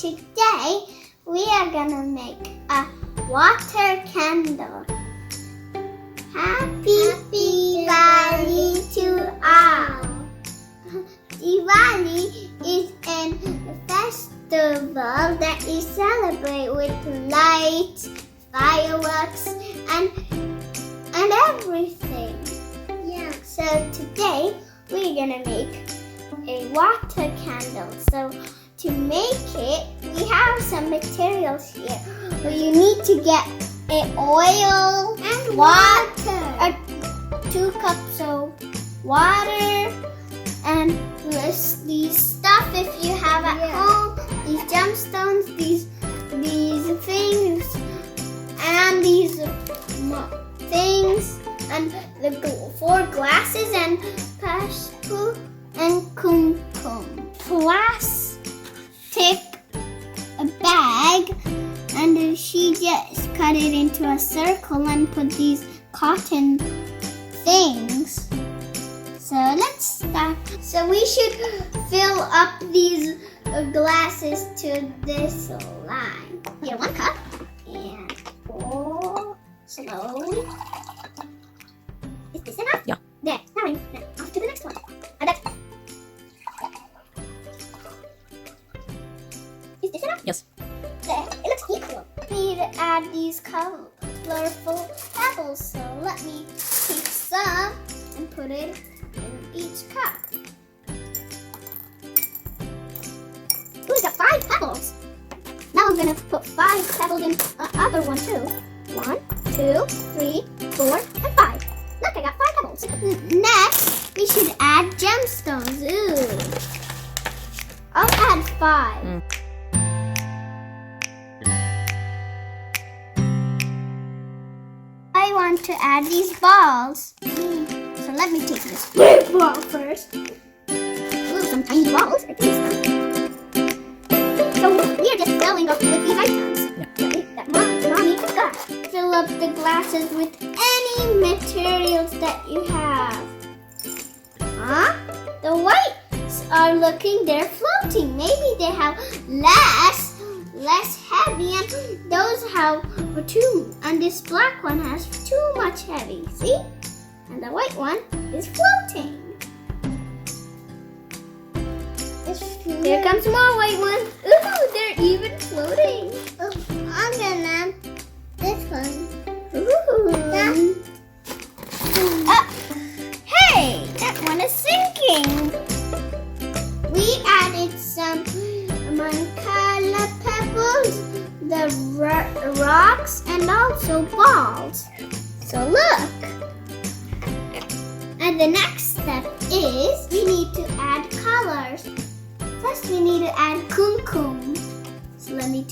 Today we are gonna make a water candle. Happy Diwali to all! Diwali is a festival that we celebrate with lights, fireworks, and everything. Yeah. So today we're gonna make a water candle. So to make it, we have some materials here. You need to get an oil and water, 2 cups of water, and these stuff if you have at home. These gemstones, these things, and these things, and the 4 glasses and pashpu and kumkum. Plastic bag, and she just cut it into a circle and put these cotton things. So let's start. So we should fill up these glasses to this line. Here, 1 cup, and pour slowly. Is this enough? Yeah. There. Now off to the next one. And that's. Is this enough? Yes. There. It looks equal. We need to add these colorful pebbles. So let me take some and put it in each cup. Ooh, we got 5 pebbles. Now I'm gonna put 5 pebbles in the other one too. 1, 2, 3, 4, and 5. Look, I got 5 pebbles. Next, we should add gemstones. Ooh. I'll add 5. I want to add these balls. So let me take this big ball first. Ooh, some tiny balls. I think so we are just filling up with these items. That mommy got. Fill up the glasses with any materials that you have. Huh? The whites are they're floating. Maybe they have less heavy, and those have too, and this black one has too much heavy. See? And the white one is floating. Here comes more white ones. Ooh, they're even floating. Oh, I'm gonna this one. Ooh. Hey, that one is sinking. We added some mancala pebbles, the rocks, and also balls. So look. And the next step is we need to add colors. First, we need to add kumkum. So let's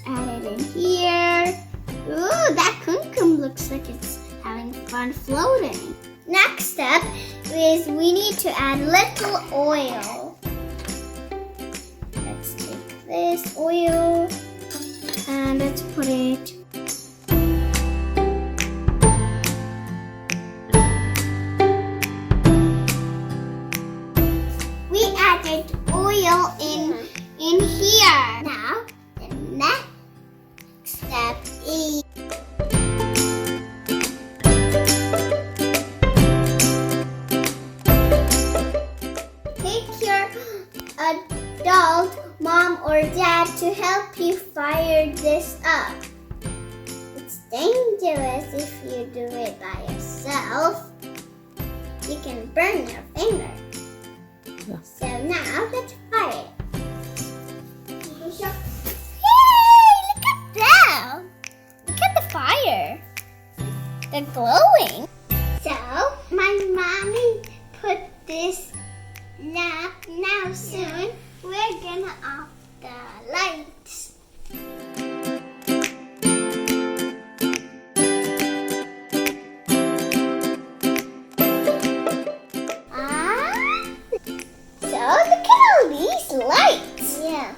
add it in here. Ooh, that kumkum looks like it's having fun floating. Next step is we need to add little oil. Let's take this oil and let's put it. We added oil in here. Now the next step is adult mom or dad to help you fire this up. It's dangerous if you do it by yourself. You can burn your finger. Yeah. So now let's fire it. Yay! Look at that! Look at the fire. They're glowing. So my mommy put this lamp. Now soon we're gonna off the lights. So look at all these lights. Yeah.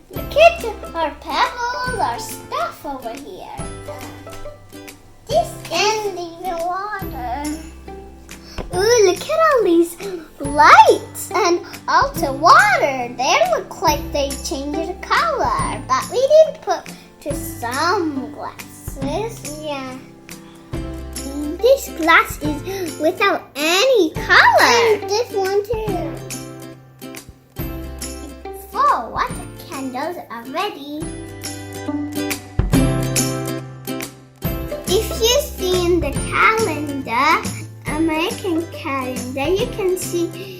Look at our pebbles, our stuff over here. This and even water. Ooh, look at all these lights and also water. They look like they changed the color, but we didn't put to some glasses. Yeah. This glass is without any color. And this one too. 4 water candles are ready. If you see in the calendar, American calendar, you can see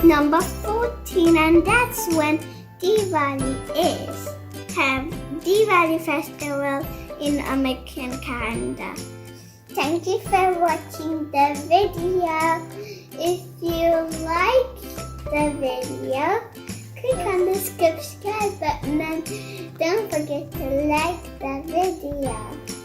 number 14, and that's when Diwali is. Have Diwali Festival in American calendar. Thank you for watching the video. If you like the video, click on the subscribe button and don't forget to like the video.